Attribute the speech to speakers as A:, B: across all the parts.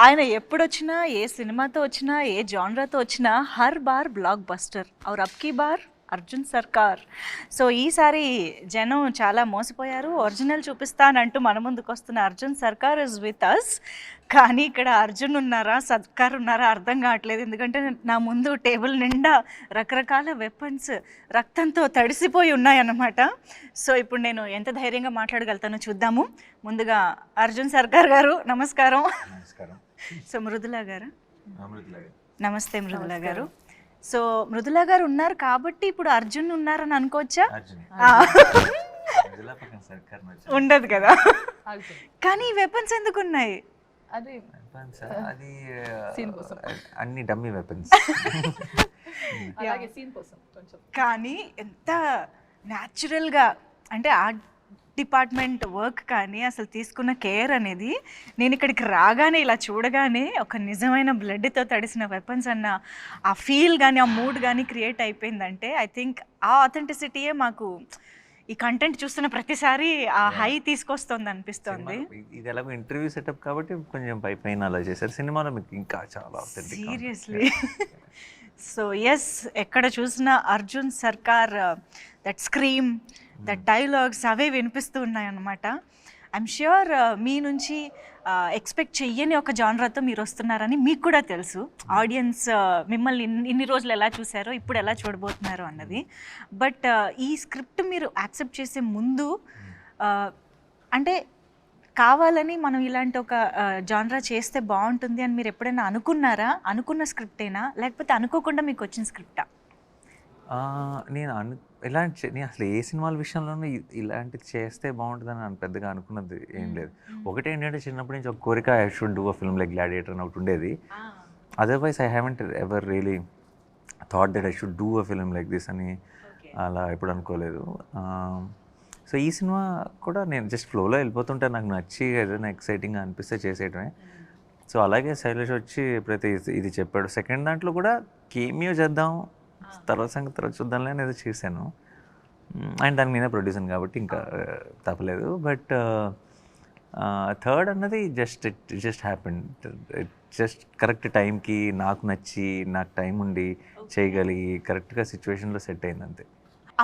A: ఆయన ఎప్పుడొచ్చినా, ఏ సినిమాతో వచ్చినా, ఏ జానరాతో వచ్చినా హర్ బార్ బ్లాక్ బస్టర్. ఔర్ అబ్ కీ బార్ అర్జున్ సర్కార్. సో ఈసారి జనం చాలా మోసపోయారు. ఒరిజినల్ చూపిస్తానంటూ మన ముందుకు వస్తున్న అర్జున్ సర్కార్ ఇస్ విత్ అస్. కానీ ఇక్కడ అర్జున్ ఉన్నారా, సర్కార్ ఉన్నారా అర్థం కావట్లేదు. ఎందుకంటే నా ముందు టేబుల్ నిండా రకరకాల వెపన్స్ రక్తంతో తడిసిపోయి ఉన్నాయన్నమాట. సో ఇప్పుడు నేను ఎంత ధైర్యంగా మాట్లాడగలుగుతానో చూద్దాము. ముందుగా అర్జున్ సర్కార్ గారు నమస్కారం. సో మృదులా గారు నమస్తే. మృదులా గారు, సో మృదులా గారు ఉన్నారు కాబట్టి ఇప్పుడు అర్జున్ ఉన్నారని అనుకోవచ్చా? ఉండదు కదా. కానీ వెపన్స్ ఎందుకు ఉన్నాయి?
B: అది అన్ని డమ్మీ వెపన్స్.
A: కానీ ఎంత న్యాచురల్గా అంటే ఆర్ట్ డిపార్ట్మెంట్ వర్క్ కానీ అసలు తీసుకున్న కేర్ అనేది, నేను ఇక్కడికి రాగానే ఇలా చూడగానే ఒక నిజమైన బ్లడ్తో తడిసిన వెపన్స్ అన్న ఆ ఫీల్ కానీ ఆ మూడ్ కానీ క్రియేట్ అయిపోయిందంటే ఐ థింక్ ఆ ఆథెంటిసిటీయే మాకు ఈ కంటెంట్ చూస్తున్న ప్రతిసారి ఆ హై తీసుకొస్తుంది అనిపిస్తుంది.
B: ఇది ఎలాగో ఇంటర్వ్యూ సెటప్ కాబట్టి కొంచెం పైన అలా చేశారు. సినిమాలో మీకు ఇంకా చాలా
A: సీరియస్లీ. సో ఎస్, ఎక్కడ చూసినా అర్జున్ సర్కార్ దట్ స్క్రీమ్, దట్ డైలాగ్స్ అవే వినిపిస్తూ ఉన్నాయన్నమాట. ఐఎమ్ ష్యూర్ మీ నుంచి ఎక్స్పెక్ట్ చెయ్యని ఒక జానరాతో మీరు వస్తున్నారని మీకు కూడా తెలుసు. ఆడియన్స్ మిమ్మల్ని ఇన్ని రోజులు ఎలా చూసారో ఇప్పుడు ఎలా చూడబోతున్నారో అన్నది. బట్ ఈ స్క్రిప్ట్ మీరు యాక్సెప్ట్ చేసే ముందు అంటే కావాలని మనం ఇలాంటి ఒక జానరా చేస్తే బాగుంటుంది అని మీరు ఎప్పుడైనా అనుకున్నారా? అనుకున్న స్క్రిప్టేనా లేకపోతే అనుకోకుండా మీకు వచ్చిన స్క్రిప్టా?
B: నేను నేను అసలు ఏ సినిమాల విషయంలోనూ ఇలాంటిది చేస్తే బాగుంటుందని పెద్దగా అనుకున్నది ఏం లేదు. ఒకటి ఏంటంటే చిన్నప్పటి నుంచి ఒక కోరిక, I should do a film like gladiator అని ఒకటి ఉండేది. Otherwise I haven't ever really thought that I should do a film like this అని అలా ఎప్పుడు అనుకోలేదు. సో ఈ సినిమా కూడా నేను జస్ట్ ఫ్లోలో వెళ్ళిపోతుంటే నాకు నచ్చి ఏదైనా ఎక్సైటింగ్గా అనిపిస్తే చేసేయటమే. సో అలాగే శైలేష్ వచ్చి ఎప్పుడైతే ఇది చెప్పాడు, సెకండ్ దాంట్లో కూడా కేమియో చేద్దాం, తర్వాత సంగతి తర్వాత చూద్దాంలే అనేది చేశాను. అండ్ దాని మీద ప్రొడ్యూసర్ కాబట్టి ఇంకా తప్పలేదు. బట్ థర్డ్ అన్నది just happen. It just correct టైంకి నాకు నచ్చి నాకు టైం ఉండి చేయగలిగి కరెక్ట్గా సిచ్యువేషన్లో సెట్ అయింది అంతే.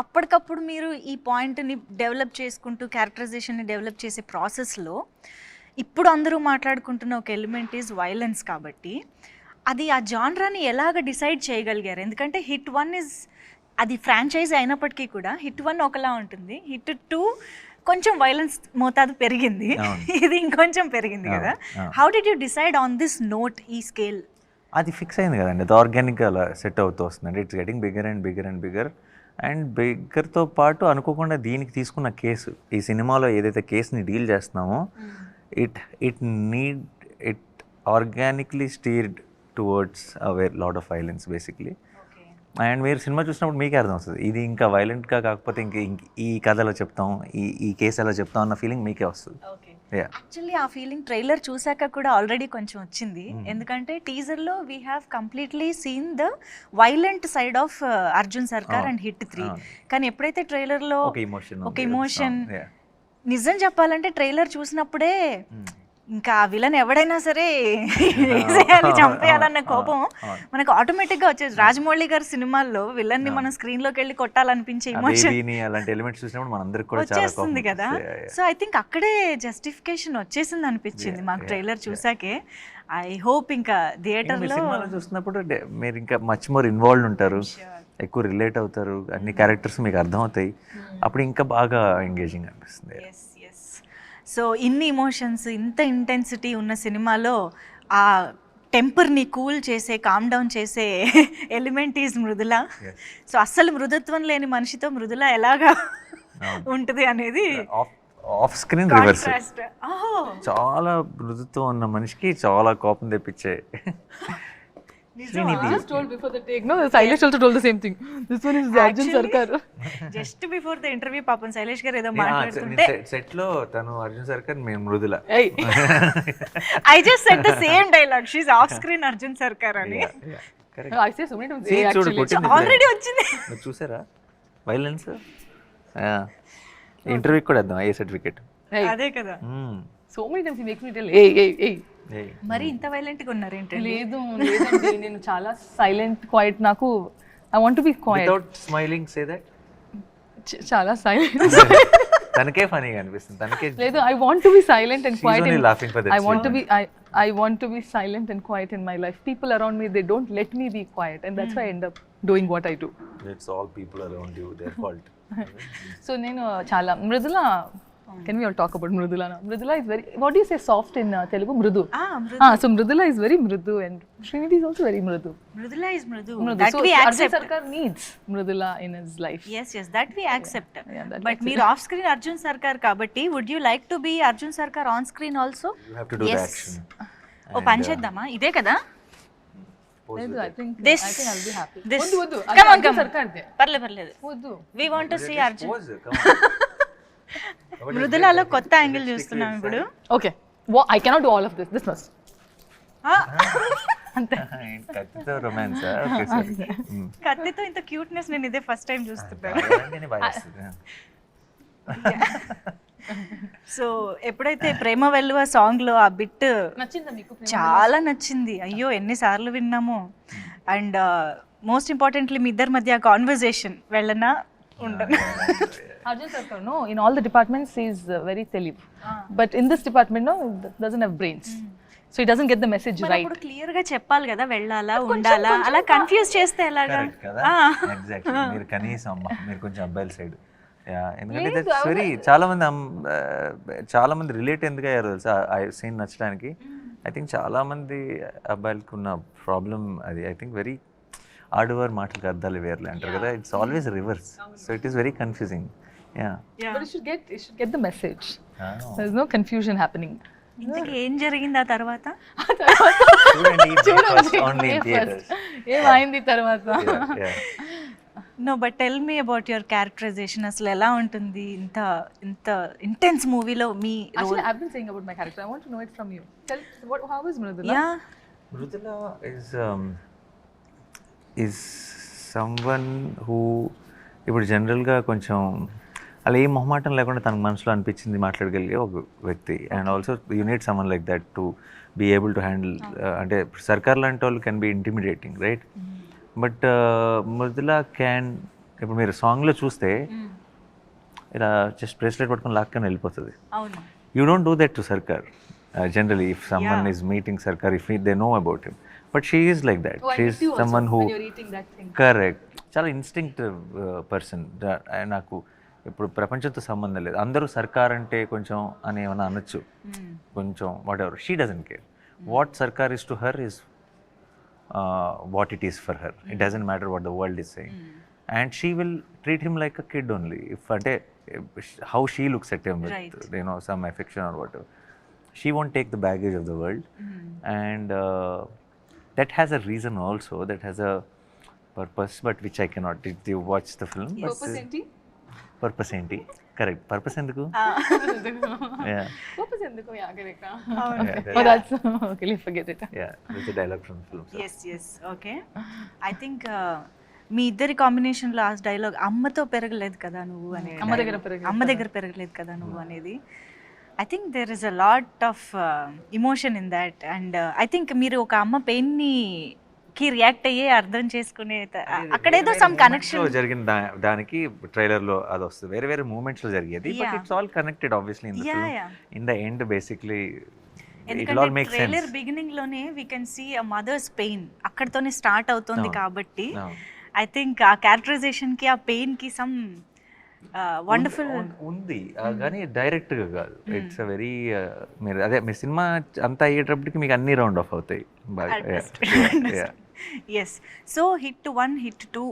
A: అప్పటికప్పుడు మీరు ఈ పాయింట్ని డెవలప్ చేసుకుంటూ క్యారెక్టరైజేషన్ని డెవలప్ చేసే ప్రాసెస్లో ఇప్పుడు అందరూ మాట్లాడుకుంటున్న ఒక ఎలిమెంట్ ఈజ్ వైలెన్స్. కాబట్టి అది ఆ జానరాని ఎలాగ డిసైడ్ చేయగలిగారు? ఎందుకంటే హిట్ 1 ఇస్ అది ఫ్రాంచైజ్ అయినప్పటికీ కూడా హిట్ 1 ఒకలా ఉంటుంది, హిట్ 2 కొంచెం వైలెన్స్ మోతాదు పెరిగింది, ఇది ఇంకొంచెం పెరిగింది కదా. How did you decide on this note, ఈ స్కేల్?
B: అది ఫిక్స్ అయింది కదండి, అది ఆర్గానిక్గా అలా సెట్ అవుతూ వస్తుందండి. It's getting bigger and bigger and bigger. And బిగ్గర్తో పాటు అనుకోకుండా దీనికి తీసుకున్న కేసు, ఈ సినిమాలో ఏదైతే కేసుని డీల్ చేస్తున్నామో it organically steered towards away lot of violence basically. And మీరు సినిమా చూసినప్పుడు మీకే అర్థం వస్తుంది ఇది ఇంకా వైలెంట్గా కాకపోతే ఈ కథ ఎలా చెప్తాం, ఈ కేసు ఎలా చెప్తాం అన్న ఫీలింగ్ మీకే వస్తుంది.
A: యాక్చువల్లీ ఆ ఫీలింగ్ ట్రైలర్ చూసాక కూడా ఆల్రెడీ కొంచెం వచ్చింది. ఎందుకంటే టీజర్లో we have completely seen the violent side of Arjun Sarkar and hit 3. కానీ ఎప్పుడైతే ట్రైలర్లో ఒక ఇమోషన్, నిజం చెప్పాలంటే ట్రైలర్ చూసినప్పుడే ఇంకా ఆ విలన్ ఎవడైనా సరే వేసేయాలి, చంపేయాలన్న కోపం మనకు ఆటోమేటిక్గా వచ్చేది. రాజమౌళి గారి సినిమాల్లో విలన్ని మనం స్క్రీన్లోకి వెళ్ళి కొట్టాలనిపించే ఇమోషన్ వచ్చేస్తుంది కదా. సో ఐ థింక్ అక్కడే జస్టిఫికేషన్ వచ్చేసింది అనిపించింది మాకు ట్రైలర్ చూసాకే. ఐ హోప్ ఇంకా థియేటర్లో
B: చూసినప్పుడు మీరు ఇంకా మచ్ మోర్ ఇన్వాల్వ్ ఉంటారు, ఎక్కువ రిలేట్ అవుతారు, అన్ని క్యారెక్టర్స్ మీకు అర్థమవుతాయి, అప్పుడు ఇంకా బాగా ఎంగేజింగ్ అనిపిస్తుంది.
A: సో ఇన్ని ఇమోషన్స్, ఇంత ఇంటెన్సిటీ ఉన్న సినిమాలో ఆ టెంపర్ని కూల్ చేసే, కామ్ డౌన్ చేసే ఎలిమెంట్ ఈజ్ మృదుల. సో అస్సలు మృదుత్వం లేని మనిషితో మృదుల ఎలాగా ఉంటుంది అనేది
B: ఆఫ్ స్క్రీన్ రివర్స్. చాలా మృదుత్వం ఉన్న మనిషికి చాలా కోపం తెప్పించే.
C: Just told before the take, no, Shailesh also told the same thing. This one is Arjun Sarkar.
A: Just before the interview, పాపం శైలేష్ గారు ఏదో మాట్లాడుతుంటే
B: సెట్ లో తను అర్జున్ సర్కార్, మేము Mrudula.
A: I just said the same dialogue. She's off screen Arjun Sarkar అని.
C: I say so many times. Actually,
A: already వచ్చింది.
B: చూసారా వైలెన్స్? ఇంటర్వ్యూ కూడా ఇద్దాం, ఏ సర్టిఫికేట్.
A: అదే కదా.
C: So many times he makes me tell, hey,
A: మరి ఇంత వైలెంట్గా ఉన్నారు ఏంటండి?
C: లేదండి నేను చాలా సైలెంట్ క్వైట్. నాకు I want to be quiet.
B: Without smiling say that.
C: చాలా సైలెంట్.
B: తనకే ఫనీగా అనిపిస్తుంది, తనకే.
C: లేదు, I want to be silent and quiet.
B: I
C: want to be silent and quiet in my life. People around me, they don't let me be quiet, and that's why I end up doing what I do.
B: It's all people around you, their fault.
C: So నేను చాలా Mridula. Can we all talk about Mridula now? Mridula is very, what do you say, soft in Telugu? Mridu. So Mridula is very mridu and Srinidhi is also very mridu.
A: Mridula is mridu.
C: Mridu.
A: That
C: So
A: we
C: Arjun
A: accept.
C: Sarkar needs Mridula in his life.
A: Yes, that we accept.
C: that
A: But మీరు off screen Arjun Sarkar కాబట్టి would you like to be Arjun Sarkar on screen also?
B: You have to do the
A: Yes.
B: action.
A: ఓ పని చేద్దామా, ఇదే కదా.
C: I think
A: This.
C: I'll be happy.
A: This.
C: వద్దు
A: Come on,
C: Arjun
A: come on.
C: Sarkar they.
A: పర్లేదు.
C: వద్దు.
A: We want to see Arjun.
B: Pose, come on.
A: మృదులలో కొత్త angle చూస్తున్నాం ఇప్పుడు.
C: Okay. I cannot do all of this. This must.
B: కత్తితో romance. Okay సరే.
A: కత్తితో ఇంత క్యూట్నెస్ నేను ఇదే ఫస్ట్ టైం చూస్తున్నాను. సో ఎప్పుడైతే ప్రేమ వెల్లువ సాంగ్ లో ఆ బిట్
C: నచ్చిందా మీకు?
A: చాలా నచ్చింది. అయ్యో ఎన్నిసార్లు విన్నాము. అండ్ మోస్ట్ ఇంపార్టెంట్లీ మీ ఇద్దరి మధ్య కాన్వర్జేషన్ వెళ్ళనా ఉండనా?
C: Arjun Sarkar, no, in all the departments he is very telib. But in this department, no, doesn't have brains. So he doesn't get the message right.
A: ఇప్పుడు క్లియర్ గా చెప్పాలి కదా, వెళ్ళాలా ఉండాలా, అలా కన్ఫ్యూజ్ చేస్తే ఎలాగా?
B: ఎగ్జాక్ట్లీ. మీరు కనీసం అమ్మ మీరు కొంచెం అబ్బాయిల సైడ్. ఎందుకంటే దట్స్ వెరీ చాలా మంది రిలేట్ ఎందుకు అయ్యారు తెలుసా ఆ సీన్ నచ్చడానికి. ఐ థింక్ చాలా మంది అబ్బాయిలకు ఉన్న ప్రాబ్లం అది. ఐ థింక్ వెరీ ఆడవారు మాటలకు అర్థాలు వేర్లే అంటారు కదా. It's always reverse. So it is very confusing.
C: But you should get the message. There's no confusion happening.
A: ఇంతకీ ఏం జరిగింది ఆ తర్వాత?
C: ఏమైంది తర్వాత?
A: No but tell me about your characterisation. అసలు ఎలా ఉంటుంది ఇంత ఇంటెన్స్ మూవీలో మీ role?
C: Actually, I've been saying about my character. I want to know it from you. How is Mridula?
A: Yeah.
B: Mridula is someone who ఇప్పుడు జనరల్గా కొంచెం అలా ఏ మొహమాటం లేకుండా తనకు మనసులో అనిపించింది మాట్లాడగలిగే ఒక వ్యక్తి. And also you need someone like that to be able to handle. అంటే సర్కార్ లాంటి వాళ్ళు can be intimidating, right? But Mridula can, ఇప్పుడు మీరు సాంగ్లో చూస్తే ఇలా జస్ట్ బ్రేస్లెట్ పట్టుకొని లాక్కని వెళ్ళిపోతుంది. You don't do that to Sarkar generally. If someone is meeting Sarkar, if they know about him, but she is like that. She is someone who, correct, చాలా instinctive person. నాకు ఇప్పుడు ప్రపంచంతో సంబంధం లేదు, అందరూ సర్కార్ అంటే కొంచెం అని ఏమైనా అనొచ్చు, కొంచెం whatever. She doesn't care. What Sarkar is to her is what it is for her. It doesn't matter what the world is saying. And she will treat him like a kid only. If how she looks at him with, you know, some affection or whatever. She won't take the baggage of the world. And that has a reason also, that has a purpose, but which I cannot. Did you watch the film? Purpose enti? Correct. Purpose enduku? Yeah.
C: Purpose enduku? Yeah, correct.
B: Yeah,
C: that's okay. Let's forget it.
B: Yeah, it's a dialogue from the film. So.
A: Yes. Okay. I think మీ ఇద్దరి కాంబినేషన్లో ఆ dialogue అమ్మతో పెరగలేదు కదా నువ్వు అనేది, అమ్మ దగ్గర పెరగలేదు కదా నువ్వు అనేది. I think there is a lot of emotion in that. And I think మీరు ఒక అమ్మ పెయిన్ని కి రియాక్ట్ అయ్యే అర్థం చేసుకునే అక్కడేదో సమ్ కనెక్షన్
B: జరిగిన దానికి ట్రైలర్ లో అది వస్తుంది. వేరే వేరే మూమెంట్స్ లో జరిగేది, but it's all connected obviously in the film. In the end basically it all makes sense.
A: Trailer beginning లోనే we can see a mother's pain అక్కడతోనే స్టార్ట్ అవుతుంది. కాబట్టి ఐ థింక్ ఆ క్యారెక్టరైజేషన్ కి ఆ పెయిన్ కి సమ్ వండర్ఫుల్
B: ఉంది, కానీ డైరెక్ట్ గా కాదు. ఇట్స్ అ వెరీ మీరు అదే మీ సినిమా అంతా అయ్యేటప్పటికి మీకు అన్ని రౌండ్ ఆఫ్ అవుతాయి.
A: ఎస్. సో హిట్ 1, హిట్ 2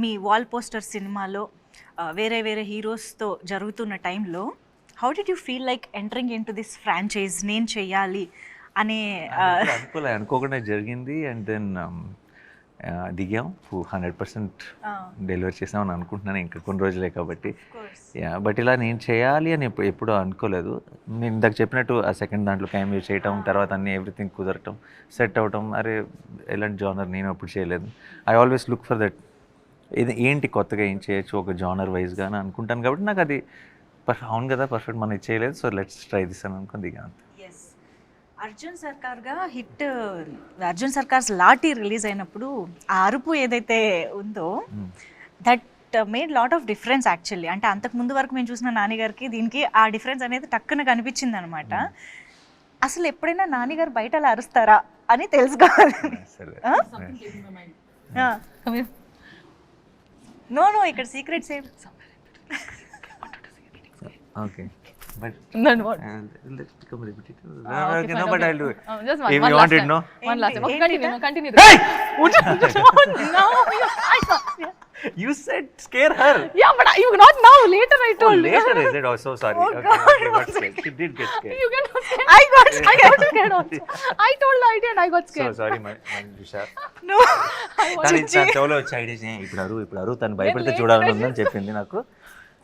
A: మీ వాల్ పోస్టర్ సినిమాలో వేరే వేరే హీరోస్తో జరుగుతున్న టైంలో how did you feel like entering in to this franchise? నేను చెయ్యాలి అనే
B: అనుకోకుండా జరిగింది. అండ్ దెన్ దిగాం, 100% డెలివరీ చేసామని అనుకుంటున్నాను. ఇంకా కొన్ని రోజులే కాబట్టి. బట్ ఇలా నేను చేయాలి అని ఎప్పుడూ అనుకోలేదు. నేను ఇందాక చెప్పినట్టు ఆ సెకండ్ దాంట్లో క్యామియో చేయటం, తర్వాత అన్నీ ఎవ్రీథింగ్ కుదరటం, సెట్ అవటం, అరే ఎలాంటి జానర్ నేను అప్పుడు చేయలేదు. I always look for that, ఇది ఏంటి కొత్తగా ఏం చేయొచ్చు ఒక జానర్ వైజ్గా అని అనుకుంటాను. కాబట్టి నాకు అది అవును కదా పర్ఫెక్ట్ మనం చేయలేదు, సో లెట్స్ ట్రై దిస్ అని అనుకుని దిగాను.
A: అర్జున్ సర్కార్గా హిట్ అర్జున్ సర్కార్స్ లాఠీ రిలీజ్ అయినప్పుడు ఆ అరుపు ఏదైతే ఉందో that made lot of difference actually. అంటే అంతకు ముందు వరకు మేము చూసిన నానిగారికి దీనికి ఆ డిఫరెన్స్ అనేది టక్కున కనిపించింది అనమాట. అసలు ఎప్పుడైనా నానిగారు బయట అలా అరుస్తారా అని తెలుసుకోవాలి. నో నో ఇక్కడ సీక్రెట్స్ ఏం
B: okay but
C: Then what?
B: let's become repetitive.
C: Okay,
B: No,
C: fine,
B: but
C: okay.
B: I'll do it.
C: Just
B: If
C: one
B: you
C: last
B: want it,
C: time.
B: no?
C: One last time. Okay,
A: Hey!
C: continue.
B: Hey!
C: No,
B: You said scare her.
C: yeah, but you not now. Later I
B: Oh,
C: told.
B: later is it? Oh, so sorry.
A: Oh,
B: Okay,
A: God,
B: she got scared. She did get scared.
C: You get scared.
A: I got
C: I got scared also. I told the idea and I got
B: So
C: scared.
B: sorry, Manjusha.
A: No
B: తను చెవులో వచ్చి idea ఇప్పుడు అరు తను భయపడితే చూడాలని ఉందని చెప్పింది నాకు.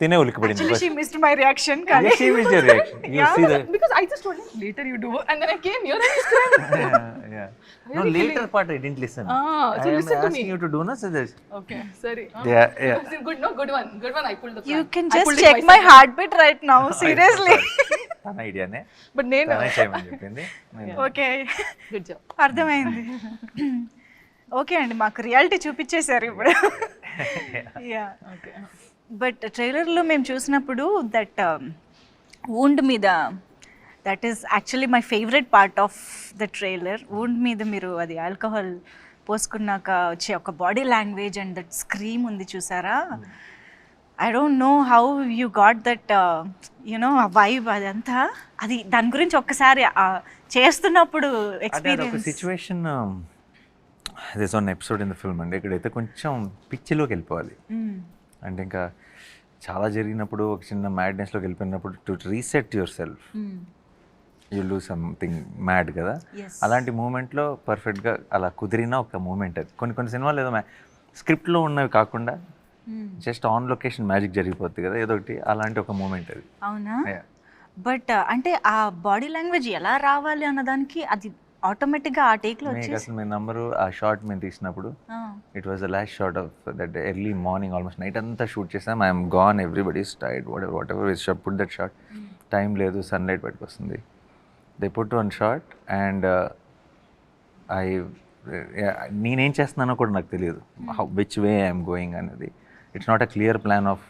B: తినే ఉలికిపడింది.
A: Actually she missed my reaction.
B: Yes, she missed your reaction. You see the
C: Because I just told him later you do and then I came here and you scared.
B: yeah. No, later part I didn't listen.
C: Ah, so
B: I am
C: listen to
B: asking
C: me.
B: you to do no, so this.
C: Okay, sorry.
B: Yeah.
C: Good, no, good one. I pulled the plan.
A: You can
C: I
A: just
C: pulled it
A: check
C: myself.
A: My heart beat right now seriously.
B: తన ఐడియానే
C: But నేను
B: తనే చేయమని చెప్పింది.
A: Okay
C: good job.
A: అర్థమైంది. Okay అండి, మాకు reality చూపించేశారు ఇప్పుడు. Yeah
C: Okay.
A: బట్ ట్రైలర్లో మేము చూసినప్పుడు దట్ వూండ్ మీద that is actually my favourite part of the trailer. Wound మీద మీరు అది ఆల్కహాల్ పోసుకున్నాక వచ్చే ఒక body language and that scream ఉంది చూసారా. I don't know how you got that you know ఆ వైబ్ అదంతా. అది దాని గురించి ఒక్కసారి చేస్తున్నప్పుడు
B: అదే ఒక
A: experience.
B: Situation this one episode in the film అండి. ఇక్కడైతే కొంచెం పిచ్చిలోకి వెళ్ళిపోవాలి. అంటే ఇంకా చాలా జరిగినప్పుడు ఒక చిన్న మ్యాడ్నెస్లోకి వెళ్ళిపోయినప్పుడు to reset your self you do something mad కదా. అలాంటి మూమెంట్లో పర్ఫెక్ట్గా అలా కుదిరిన ఒక మూమెంట్ అది. కొన్ని సినిమాలు ఏదో స్క్రిప్ట్లో ఉన్నవి కాకుండా జస్ట్ ఆన్ లొకేషన్ మ్యాజిక్ జరిగిపోద్ది కదా ఏదో ఒకటి, అలాంటి ఒక మూమెంట్ అది.
A: అవునా? బట్ అంటే ఆ బాడీ లాంగ్వేజ్ ఎలా రావాలి అన్నదానికి అది ఆటోమేటిక్గా ఆ టేక్లో
B: మీకు
A: వచ్చేసి
B: అసలు మీ నంబరు ఆ షార్ట్ మేము తీసినప్పుడు it was the last short of that early morning almost night అంతా షూట్ చేసాం. I'm gone, everybody is tired, what ever is shot put that short. Time లేదు, సన్లైట్ బయటకు వస్తుంది. They put one short and నేనేం చేస్తున్నానో కూడా నాకు తెలియదు, విచ్ వే ఐఎమ్ గోయింగ్ అనేది. It's not a clear plan of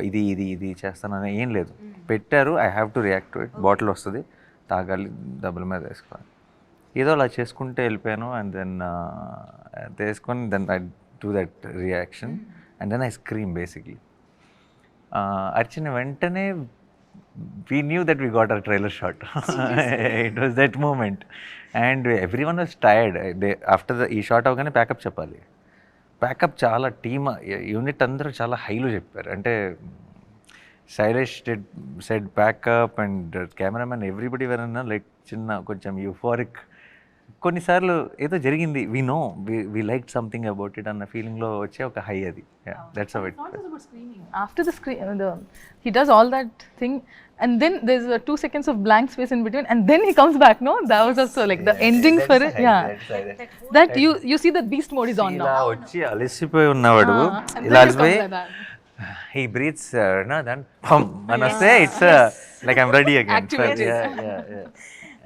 B: ఇది చేస్తానని ఏం లేదు. పెట్టారు, I have to react to it. Bottle వస్తుంది, తాగాలి, డబ్బుల మీద వేసుకోవాలి, ఏదో అలా చేసుకుంటే వెళ్ళిపోయాను. అండ్ దెన్ తీసుకొని then I do that reaction and then I scream basically. అర్చిన వెంటనే we knew that we got our trailer shot. It was that moment and every one was tired. After ఈ షాట్ అవగానే pack up చెప్పాలి. Pack up చాలా team unit అందరూ చాలా హైలో చెప్పారు. అంటే Shailesh said pack up and cameraman everybody వెరన్నా లైక్ చిన్న కొంచెం యూఫోరిక్. కొన్నిసార్లు ఏదో జరిగింది, we no we like something about it అన్న ఫీలింగ్లో వచ్చే ఒక హై అది. That's how it.
C: Not just about screaming. After the screen, he does all that thing, and then there's 2 seconds of blank space in between, and then he comes back. No, that was also like the ending for it. Yeah, that you see the beast mode is on now.
B: ఇలా వచ్చి అలసిపోయి ఉన్నవాడు,
C: And
B: ఇలా
C: then he
B: అలసిపోయి
C: comes like that.
B: he breathes then pum and say it's like I'm ready again.
C: Activated.
B: Yeah.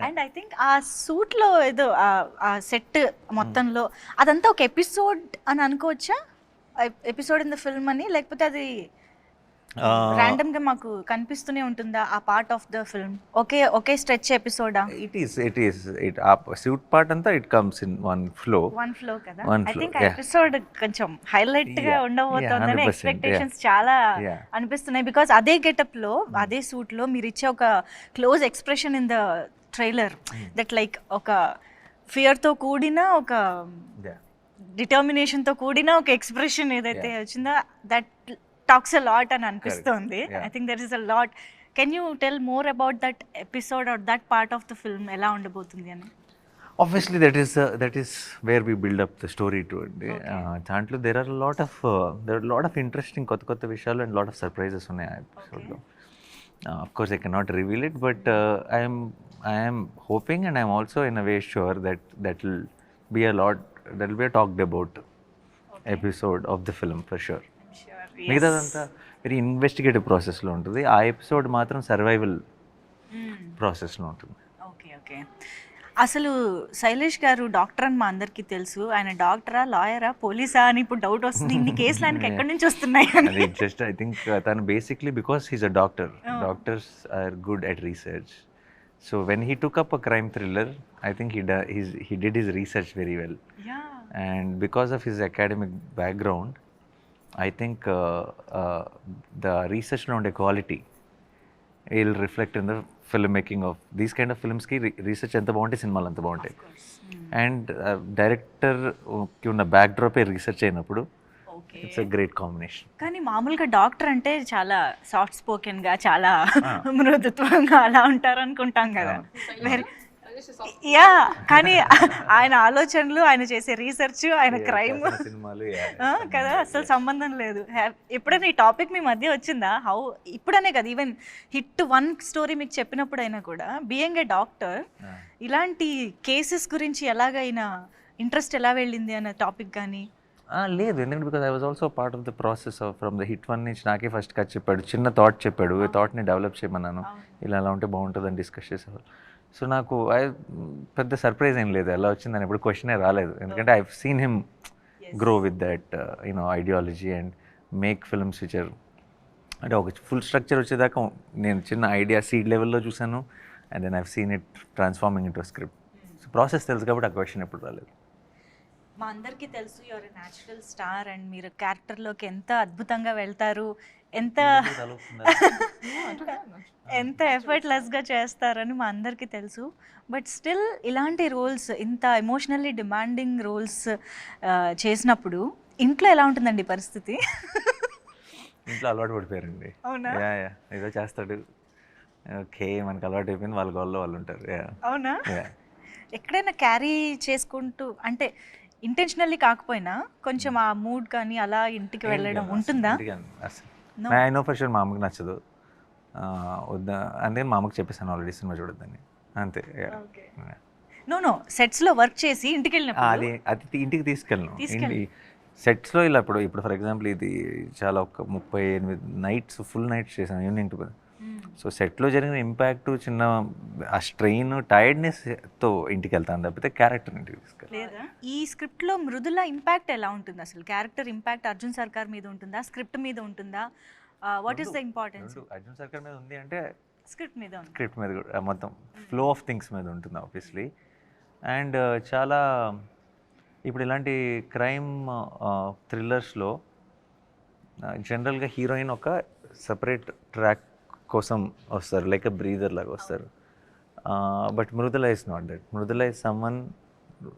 A: And I think ఆ సూట్లో ఏదో ఆ set మొత్తంలో అదంతా ఒక ఎపిసోడ్ అని అనుకోవచ్చా? ఎపిసోడ్ ఇన్ ద ఫిల్మ్ అని, లేకపోతే అది ర్యాండమ్ గా మాకు కనిపిస్తూనే ఉంటుందా ఆ పార్ట్ ఆఫ్ ద ఫిల్మ్? ఒకే స్ట్రెచ్ ఎపిసోడా?
B: It is suit part anta it comes in one flow
A: కదా.
B: One
A: ఐ
B: flow,
A: థింక్ ఆ ఎపిసోడ్ కొంచెం హైలైట్ గా ఉండబోతోందని
B: 100%,
A: ఎక్స్పెక్టేషన్స్ చాలా
B: Yeah.
A: అనిపిస్తున్నాయి. బికాస్ అదే గెటప్ లో అదే సూట్ లో మీరు ఇచ్చే ఒక close expression in the trailer that like ఒక ఫియర్ తో కూడిన ఒక డిటర్మినేషన్ తో కూడిన ఒక ఎక్స్ప్రెషన్ ఏదైతే వచ్చిందో దట్ టాక్స్ అ లాట్ అని అనిపిస్తుంది. I think there is a lot. Can you tell more about that episode or that part of the film ఎలా ఉండబోతుంది అని?
B: Obviously that is where we build up the story to it. దాంట్లో there are a lot of interesting కొత్త విషయాలు and lot of surprises ఉన్నాయి ఆ ఎపిసోడ్లో. Of course I cannot reveal it, but I am hoping and I am also in a way sure that will be a talked about episode of the film for sure. మిగతాదంతా very investigative ప్రాసెస్లో ఉంటుంది. ఆ episode మాత్రం survival ప్రాసెస్లో ఉంటుంది.
A: Okay. Okay. అసలు శైలేష్ గారు doctor అని మా అందరికీ తెలుసు. ఆయన డాక్టరా, లాయరా, పోలీసా అని ఇప్పుడు డౌట్ వస్తుంది. ఇన్ని కేసులు ఆయనకి ఎక్కడి నుంచి వస్తున్నాయి అని.
B: అది జస్ట్ ఐ థింక్ తను basically because he's a doctor. Doctors are good at research. So when he took up a crime thriller, I think he did his research very well.
A: Yeah.
B: And because of his academic background, I think the research lo unde quality will reflect in the filmmaking of these kind of films ki research enta bagunte cinemalu anta baguntayi. And director ki unna backdrop e research ayinappudu
A: okay.
B: it's a great combination.
A: కానీ మామూలుగా doctor అంటే చాలా soft స్పోకెన్గా, చాలా మృదుత్వంగా అలా ఉంటారు అనుకుంటాం కదా. Very yeah, కానీ ఆయన ఆలోచనలు, ఆయన చేసే రీసెర్చ్, ఆయన క్రైమ్
B: సినిమాలు
A: కదా, అసలు సంబంధం లేదు. ఎప్పుడైనా ఈ టాపిక్ మీ మధ్య వచ్చిందా? హౌ ఇప్పుడనే కదా, ఈవెన్ హిట్ 1 స్టోరీ మీకు చెప్పినప్పుడైనా కూడా బీయింగ్ ఏ డాక్టర్ ఇలాంటి కేసెస్ గురించి ఎలాగైనా ఇంట్రెస్ట్ ఎలా వెళ్ళింది అన్న టాపిక్ కానీ?
B: లేదు, ఎందుకంటే because I was also part of the process of from the hit 1 నుంచి నాకే ఫస్ట్ కట్ చెప్పాడు, చిన్న థాట్ చెప్పాడు, ఈ థాట్ని డెవలప్ చేయమన్నాను, ఇలా అలా ఉంటే బాగుంటుందని డిస్కస్ చేసేవాళ్ళు. సో నాకు పెద్ద సర్ప్రైజ్ ఏం లేదు ఎలా వచ్చిందని, ఎప్పుడు క్వశ్చనే రాలేదు, ఎందుకంటే I seen him grow with that ideology and make films which are, అంటే ఒక ఫుల్ స్ట్రక్చర్ వచ్చేదాకా నేను చిన్న ఐడియా సీడ్ లెవెల్లో చూసాను, and then I've seen it transforming into script. So process తెలుసు కాబట్టి ఆ క్వశ్చన్ ఎప్పుడు రాలేదు.
A: మా అందరికీ తెలుసు your a natural star and మీరు క్యారెక్టర్లోకి ఎంత అద్భుతంగా వెళ్తారు, ఎంత ఎఫర్ట్లెస్గా చేస్తారని మా అందరికీ తెలుసు. బట్ స్టిల్ ఇలాంటి రోల్స్, ఇంత ఎమోషనల్లీ డిమాండింగ్ రోల్స్ చేసినప్పుడు ఇంట్లో ఎలా ఉంటుందండి పరిస్థితి?
B: ఇంట్లో అలవాటు పడిపోయారండి.
A: అవునా?
B: యా ఏదో చేస్తాడు, ఓకే మనకు అలవాటు అయిపోయింది, వాళ్ళ గోల్లో వాళ్ళు ఉంటారు.
A: అవునా? ఎక్కడైనా క్యారీ చేసుకుంటూ, అంటే ఇంటెన్షనల్లీ కాకపోయినా కొంచెం ఆ మూడ్ కానీ అలా ఇంటికి వెళ్ళడం ఉంటుందా?
B: ఐ నో ఫర్ షూర్ మా అమ్మకి నచ్చదు, వద్దా అందుకని మా అమ్మకి చెప్పేసాను ఆల్రెడీ సినిమా చూడొద్దని, అంతే.
A: నో సెట్స్లో వర్క్ చేసి ఇంటికి వెళ్ళినప్పుడు
B: అది ఇంటికి తీసుకెళ్ళను. సెట్స్లో ఇలా ఇప్పుడు ఫర్ ఎగ్జాంపుల్ ఇది చాలా ఒక 38 నైట్స్ ఫుల్ నైట్స్ చేశాను ఈవినింగ్ టు. సో సెట్లో జరిగిన ఇంపాక్ట్, చిన్న ఆ స్ట్రెయిన్, టైర్డ్నెస్తో ఇంటికి వెళ్తాను తప్పితే క్యారెక్టర్ ఇంటికి
A: లేదా. ఈ స్క్రిప్ట్లో మృదుల ఇంపాక్ట్ ఎలా ఉంటుంది అసలు? క్యారెక్టర్ ఇంపాక్ట్ అర్జున్ సర్కార్ మీద ఉంటుందా, స్క్రిప్ట్ మీద ఉంటుందా? What is the importance?
B: Arjun సర్కార్ మీద ఉంది అంటే
A: స్క్రిప్ట్ మీద ఉంది,
B: స్క్రిప్ట్ మీద కూడా మొత్తం ఫ్లో ఆఫ్ థింగ్స్ మీద ఉంటుంది ఆబ్వియస్లీ. అండ్ చాలా ఇప్పుడు ఇలాంటి క్రైమ్ థ్రిల్లర్స్లో జనరల్గా హీరోయిన్ ఒక సపరేట్ ట్రాక్ కోసం వస్తారు, లైక్ అ బ్రీదర్ లాగా వస్తారు. But Mrudula is not that. Mrudula is someone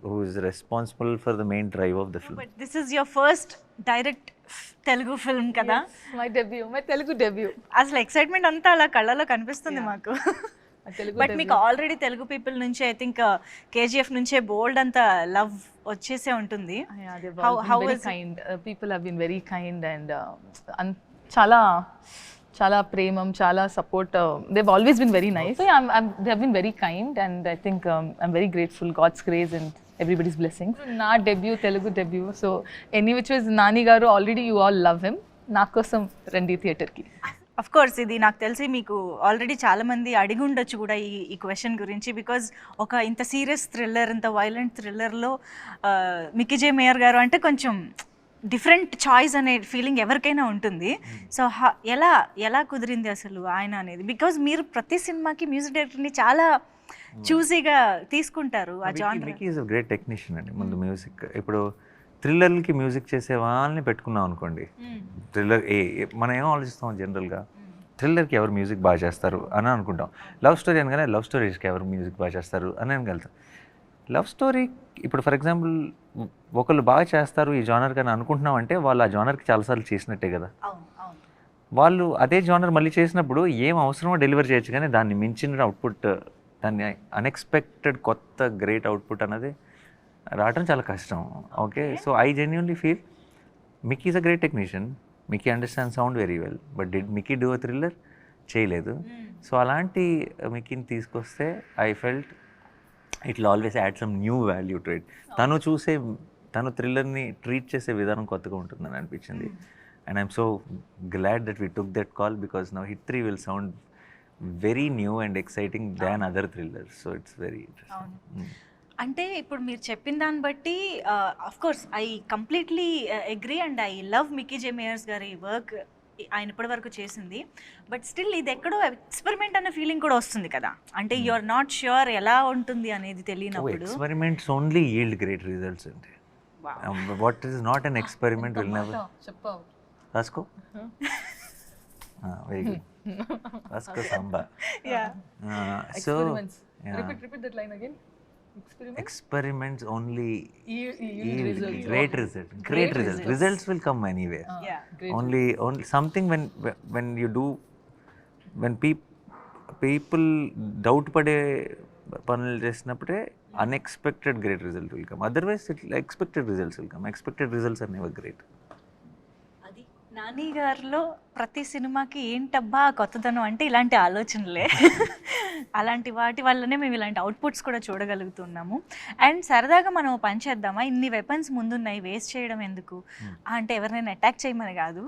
B: who is responsible for the main drive of the film.
A: But this is your first direct Telugu film కదా?
C: My Telugu debut.
A: అసలు excitement అంతా అలా కళ్ళలో కనిపిస్తుంది మాకు. బట్ మీకు ఆల్రెడీ తెలుగు పీపుల్ నుంచి ఐ థింక్ కేజీఎఫ్ నుంచే బోల్డ్ అంత లవ్ వచ్చేసే ఉంటుంది.
C: People have been very kind and చాలా చాలా ప్రేమం, చాలా support. they've always been very nice. So yeah, they have been very kind and I think I'm very grateful, God's grace and everybody's blessings. నా debut, Telugu debut. So any which was Nani garu, already you all love him. నా కోసం రండి థియేటర్కి.
A: Of course ఇది నాకు తెలిసి మీకు already చాలామంది అడిగి ఉండొచ్చు కూడా ఈ క్వశ్చన్ గురించి. బికాజ్ ఒక ఇంత సీరియస్ థ్రిల్లర్, ఇంత వైలెంట్ థ్రిల్లర్లో మిక్కీ జే మేయర్ గారు అంటే కొంచెం డిఫరెంట్ చాయిస్ అనే ఫీలింగ్ ఎవరికైనా ఉంటుంది. సో ఎలా కుదిరింది అసలు ఆయన అనేది? బికాజ్ మీరు ప్రతి సినిమాకి మ్యూజిక్ డైరెక్టర్ని చాలా చూసీగా తీసుకుంటారు. ఆ genre.
B: Mickey is a great technician అండి. ముందు మ్యూజిక్, ఇప్పుడు థ్రిల్లర్కి మ్యూజిక్ చేసే వాళ్ళని పెట్టుకున్నాం అనుకోండి, థ్రిల్లర్ మనం ఏం ఆలోచిస్తాం జనరల్గా, థ్రిల్లర్కి ఎవరు మ్యూజిక్ బాగా చేస్తారు అని అనుకుంటాం. లవ్ స్టోరీ అనగానే లవ్ స్టోరీస్కి ఎవరు మ్యూజిక్ బాగా చేస్తారు అని అనగలుగుతాం. లవ్ స్టోరీ ఇప్పుడు ఫర్ ఎగ్జాంపుల్ ఒకళ్ళు బాగా చేస్తారు ఈ జానర్ కానీ అనుకుంటున్నాం అంటే వాళ్ళు ఆ జానర్కి చాలాసార్లు చేసినట్టే కదా. వాళ్ళు అదే జానర్ మళ్ళీ చేసినప్పుడు ఏం అవసరమో డెలివర్ చేయొచ్చు, కానీ దాన్ని మించిన అవుట్పుట్, దాన్ని అన్ఎక్స్పెక్టెడ్ కొత్త గ్రేట్ అవుట్పుట్ అన్నది రావడం చాలా కష్టం. Okay, so I genuinely feel Mickey is a great technician. Mickey understand sound very well, but did Mickey do a thriller? చేయలేదు. సో అలాంటి మిక్కీని తీసుకొస్తే I felt it will always add some new value to it. తను థ్రిల్లర్ని treat చేసే విధానం కొత్తగా ఉంటుందని అనిపించింది. And I'm so glad that we took that call because now hit 3 will sound very new and exciting than other thrillers, so it's very
A: అవును.
B: Interesting.
A: అంటే ఇప్పుడు మీరు చెప్పిన దాన్ని బట్టి of course I completely agree and I love Mickey J Meyers గారి work, ఆయన ఇప్పటి వరకు చేసింది. బట్ స్టిల్ ఇది ఎక్కడో ఎక్స్పెరిమెంట్ అనే ఫీలింగ్ కూడా వస్తుంది కదా, అంటే యు ఆర్ నాట్ ష్యూర్ ఎలా ఉంటుంది అనేది తెలియనప్పుడు.
B: Experiments only yield great results అండి. What is not an experiment will never.
C: చెప్పావు.
B: రాసుకో. Very good. రాసుకో Samba. So
C: Repeat that line again.
B: experiments only yield
C: results.
B: great results. Great results. Results will come anywhere.
A: Yeah.
C: Great.
B: Only something when you do, when people doubt పడే పనులు చేసినప్పుడే unexpected great result will come. Otherwise expected results will come. Expected results are never great.
A: అది నాని గారిలో ప్రతి సినిమాకి ఏంటబ్బా కొత్తదనం అంటే ఇలాంటి ఆలోచనలే. అలాంటి వాటి వల్లనే మేము ఇలాంటి అవుట్పుట్స్ కూడా చూడగలుగుతున్నాము. అండ్ సరదాగా మనం పని చేద్దామా, ఇన్ని వెపన్స్ ముందున్నాయి వేస్ట్ చేయడం ఎందుకు అంటే ఎవరినైనా అటాక్ చేయమని కాదు,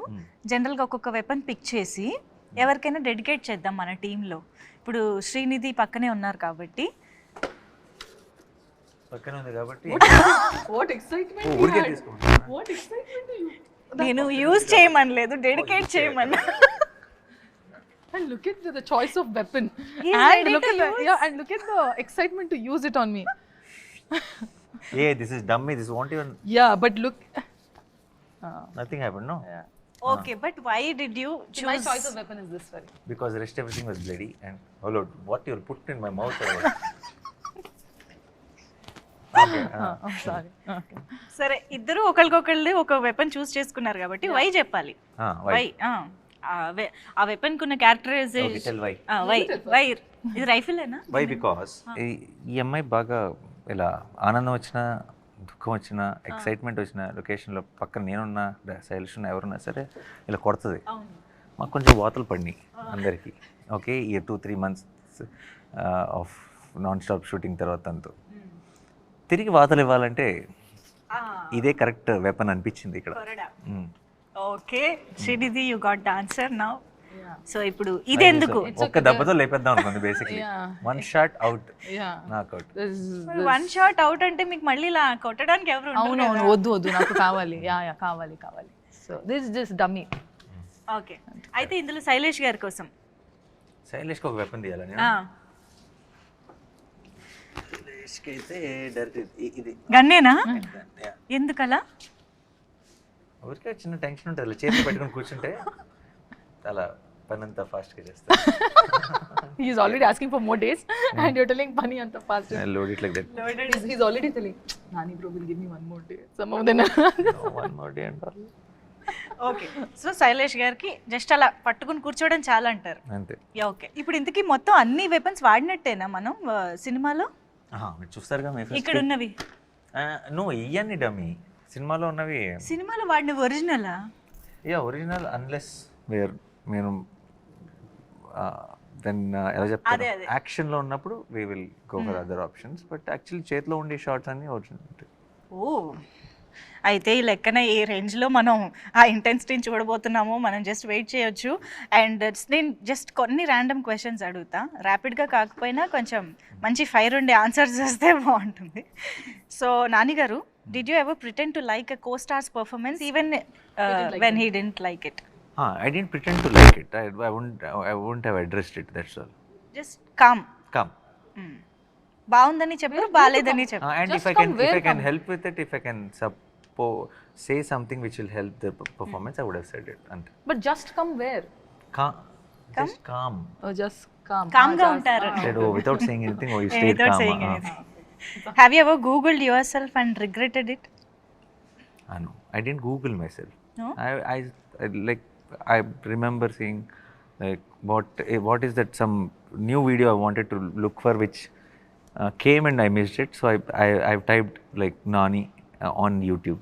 A: జనరల్గా ఒక్కొక్క వెపన్ పిక్ చేసి ఎవరికైనా డెడికేట్ చేద్దాం మన టీంలో. ఇప్పుడు శ్రీనిధి పక్కనే ఉన్నారు కాబట్టి
B: పక్కన ఉంది కాబట్టి
C: What excitement!
B: ఊరికే
C: you had.
B: తీసుకోండి.
C: What excitement you!
A: నేను యూజ్ చేయమనలేదు, డెడికేట్ చేయమన్నా.
C: And look at the choice of weapon.
A: He is
C: And
A: ready
C: look
A: to
C: at the,
A: use.
C: yeah, and look at the excitement to use it on me.
B: This is dummy, this won't even,
C: Yeah, but look.
B: nothing happened, no?
C: Yeah.
A: Okay, but why did you
C: My choice of weapon is this very.
B: Because the rest everything was bloody and oh lord, what you put in my mouth or okay,
C: I'm sorry. Okay.
A: సరే, ఇద్దరు ఒకరికొకళ్ళు ఒక weapon చూస్ చేసుకున్నారు కాబట్టి why చెప్పాలి.
B: why?
A: ఆ weapon కున్న
B: Okay,
A: characterisation
B: tell why.
A: Why ఇది రైఫిలేనా?
B: Why? Because ఈ అమ్మాయి బాగా ఇలా ఆనందం వచ్చినా దుఃఖం వచ్చినా ఎక్సైట్మెంట్ వచ్చిన లొకేషన్లో పక్కన నేనున్నా శైలిష్ ఉన్నా ఎవరున్నా సరే ఇలా కొడుతుంది.
A: అవును.
B: మాకు కొంచెం వాతలు పడినాయి అందరికీ. ఓకే, ఈ 2-3 months of non stop shooting తర్వాత అంతా తిరిగి వాతలు ఇవ్వాలంటే ఇదే కరెక్ట్ వెపన్ అనిపించింది ఇక్కడ.
A: Okay Srinidhi, you got the answer now.
C: Yeah.
A: So ఇప్పుడు ఇదెందుకు?
B: ఒక్క దెబ్బతో లేపేద్దాం అనుకుంది basically.
C: Yeah.
B: 1 shot out,
C: Yeah.
B: Knockout.
C: This is.
A: One shot out అంటే మీకు మళ్ళీ ఇలా కొట్టడానికి ఎవరు ఉండరు
C: అవును
A: కదా?
C: వద్దు వద్దు నాకు కావాలి. యా కావాలి. So this just dummy.
A: Okay, అయితే ఇందులో శైలేష్ గారి కోసం
B: శైలేష్కి ఒక వెపన్ తీయాలని. శైలేష్కి అయితే డైరెక్ట్ ఇది
A: గన్నేనా? ఎందుకలా?
B: ఊరికే చిన్న టెన్షన్ ఉంటుంది, అలా చేతి పెట్టుకొని కూర్చుంటే అలా పని అంతా ఫాస్ట్గా చేస్తాను.
C: He is already asking for more days and you're telling Pani anta fast.
B: Load it like that.
C: He's already telling Nani bro will give me one more day. Some of them.
B: No, one more day and all.
A: Okay, so Shailesh గారికి just అలా పట్టుకుని కూర్చోవడం చాలా అంటారు.
B: అంతే.
A: Okay, ఇప్పుడు ఇంతకీ మొత్తం అన్ని వెపన్స్ వాడినట్టేనా మనం సినిమాలో?
B: మీరు చూస్తారుగా మీ
A: ఇక్కడ ఉన్నవి
B: నువ్వు ఇవన్నీ డమ్మీ, సినిమాలో ఉన్నవి
A: సినిమాలో వాడినవి ఒరిజినలా?
B: ఒరిజినల్ అన్లెస్ మీరు ఎలా చెప్తారు,
A: అదే.
B: యాక్షన్లో ఉన్నప్పుడు we will go for other options, but actually చేతిలో ఉండే షార్ట్స్ అన్నీ ఒరిజినల్ ఉంటాయి.
A: ఓ, అయితే ఈ లెక్కన ఏ రేంజ్లో మనం ఆ ఇంటెన్సిటీని చూడబోతున్నామో మనం జస్ట్ వెయిట్ చేయొచ్చు. అండ్ నేను జస్ట్ కొన్ని ర్యాండమ్ క్వశ్చన్స్ అడుగుతా, ర్యాపిడ్గా కాకపోయినా కొంచెం మంచి ఫైర్ ఉండే ఆన్సర్స్ వస్తే బాగుంటుంది. So Nani garu, did you ever pretend to like a co-star's performance even when he didn't like it?
B: I didn't pretend to like it. I wouldn't have addressed it, that's all.
A: Just com.
B: Come.
A: బాగుందని చెప్పారు, బాగాలేదని చెప్పారు.
B: And
C: Just
B: if I
C: come, where
B: can
C: come?
B: help with it, if I can say something which will help the performance, I would have said it. And
C: But just come where?
B: just calm.
C: Oh, just calm.
A: కామ్గా ఉంటారు.
B: Said, without saying anything, you stayed
A: Without
B: calm.
A: saying anything. Have you ever Googled yourself and regretted it?
B: No, I didn't Google myself.
A: No?
B: I remember seeing like what is that some new video I wanted to look for which came and I missed it, so I've typed like Nani on YouTube.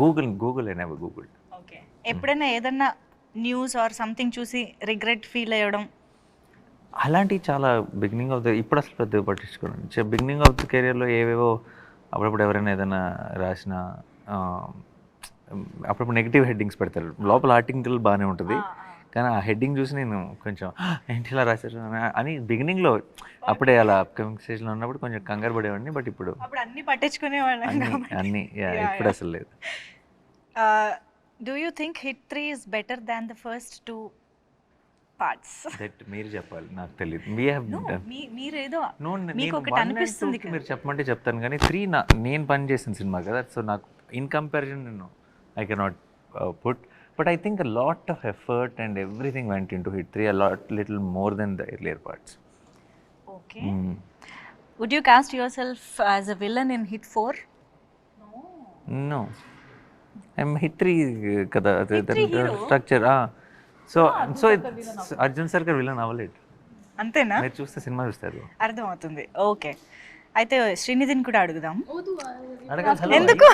B: Google I never Googled.
A: Okay, ఎప్పుడైనా ఏదన్నా news or something చూసి regret feel అయ్యడం?
B: అలాంటి చాలా beginning of the, ఇప్పుడు అసలు పెద్ద పట్టించుకోండి, beginning of the కెరియర్లో ఏవేవో అప్పుడప్పుడు ఎవరైనా ఏదైనా రాసిన అప్పుడప్పుడు నెగిటివ్ హెడ్డింగ్స్ పెడతారు, లోపల ఆర్టికల్ బాగానే ఉంటుంది కానీ ఆ హెడ్డింగ్ చూసి నేను కొంచెం ఏంటి ఇలా రాశారు అని బిగినింగ్లో అప్పుడే అలా అప్కమింగ్ స్టేజ్లో ఉన్నప్పుడు కొంచెం కంగారు పడేవాడిని. బట్ ఇప్పుడు
A: అప్పుడు అన్ని పట్టించుకునేవాళ్ళం
B: అన్నీ ఇప్పుడు అసలు లేదు.
A: Do you think hit 3 is better than the first 2 parts?
B: That మీరు చెప్పాలి, నాకు తెలియదు.
A: మీరేదో మీకు
B: నేను
A: ఒకటి అనిపిస్తుంది కదా.
B: మీరు చెప్పమంటే చెప్తాను, కానీ 3 నేను పని చేసిన సినిమా కదా. సో నాకు ఇన్ కంపారిజన్ నేను I cannot put, but I think a lot of effort and everything went into HIT 3, a lot little more than the earlier parts.
A: Okay. Would you cast yourself as a villain in HIT 4?
B: No, I'm HIT 3 కదా structure. So Arjun సర్కార్ villain అవ్వలేదు.
A: అంతేనా?
B: మీరు చూస్తే cinema చూస్తారు,
A: అర్థమవుతుంది. Okay, అయితే శ్రీనిధిని కూడా అడుగుదాం.
B: అడగాలి.
A: ఎందుకు?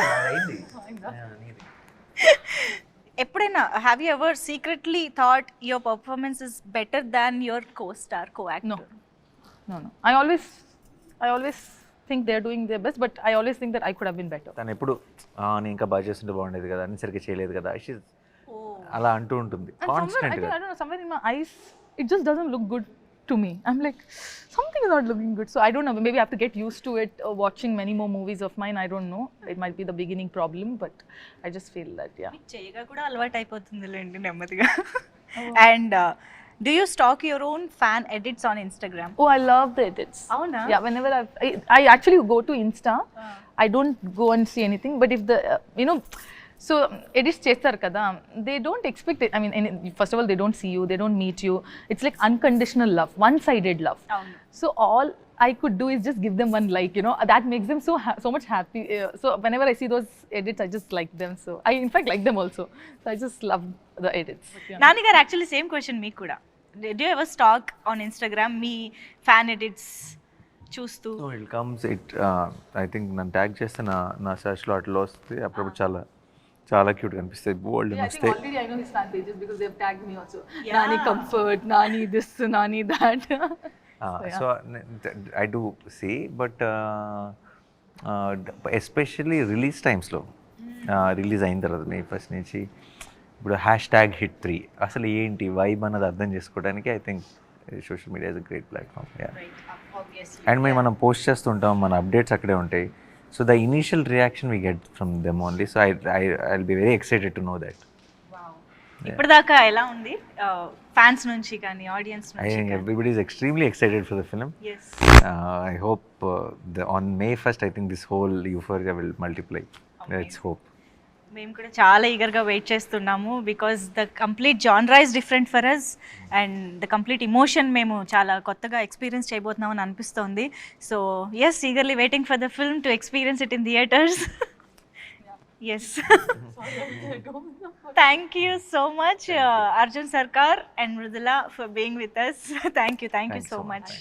A: ఎప్పుడైనా have you ever secretly thought your performance is better than your co-star, co-actor?
C: No. I always think they're doing their best, but I always think that I could have been better.
B: తను ఎప్పుడు నేను ఇంకా బాగా చేస్తుంటే బాగుండేది కదా, అన్ని సరిగ్గా చేయలేదు కదా, అలా అంటూ ఉంటుంది
C: And somewhere,
B: కాన్స్టెంట్ గా.
C: I don't know, somewhere in my eyes, it just doesn't look good to me. I'm like, something is not looking good. So I don't know, maybe I have to get used to it, watching many more movies of mine. I don't know. It might be the beginning problem, but I just feel that, yeah.
A: చేయగా కూడా అలవాటు అయిపోతుందిలేండి నెమ్మదిగా. And do you stock your own fan edits on Instagram?
C: Oh, I love the edits.
A: అవునా?
C: Yeah, whenever I actually go to Insta, I don't go and see anything, but if the so edits chestar kada, they don't expect it. I mean, first of all, they don't see you, they don't meet you. It's like unconditional love, one-sided love.
A: అవును.
C: So all I could do is just give them one like, that makes them so much happy. So whenever I see those edits, I just like them. So I in fact like them also. So I just love the edits. Yeah.
A: Nani garu, actually same question మీకు కూడా. Do you ever stalk on Instagram మీ fan edits చూస్తూ?
B: So it comes I think నన్ను tag చేస్తే నా సర్చ్లో అట్లా వస్తే అప్పుడప్పుడు చాలా క్యూట్ కనిపిస్తాయి, బోల్డ్
C: Yeah, I think
B: వస్తాయి.
C: already I know his fan pages because they've tagged me also.
A: Yeah.
C: Nani comfort, Nani this, Nani that.
B: So I do see, but especially release టైమ్స్లో, రిలీజ్ అయిన తర్వాత మే ఫస్ట్ నుంచి ఇప్పుడు #HIT3 అసలు ఏంటి vibe అన్నది అర్థం చేసుకోవడానికి I think social media is a great platform. And మనం పోస్ట్ చేస్తుంటాం, మన అప్డేట్స్ అక్కడే ఉంటాయి. So the initial reaction we get from them only. So I'll be very excited to know that.
A: ఇప్పటిదాకా ఎలా ఉంది ఫ్యాన్స్ నుంచి కానీ ఆడియన్స్
B: I
A: నుంచి?
B: think everybody is extremely excited for the film.
A: Yes.
B: I hope on May 1st, I think this whole euphoria will multiply. Let's hope.
A: మేము కూడా చాలా ఈగర్గా వెయిట్ చేస్తున్నాము, because the complete genre is different for us and the complete emotion మేము చాలా కొత్తగా experience చేయబోతున్నాం అని అనిపిస్తోంది. So yes, eagerly waiting for the film to experience it in theatres. Yes. Thank you so much Arjun Sarkar and Mrudula for being with us. Thank you so much.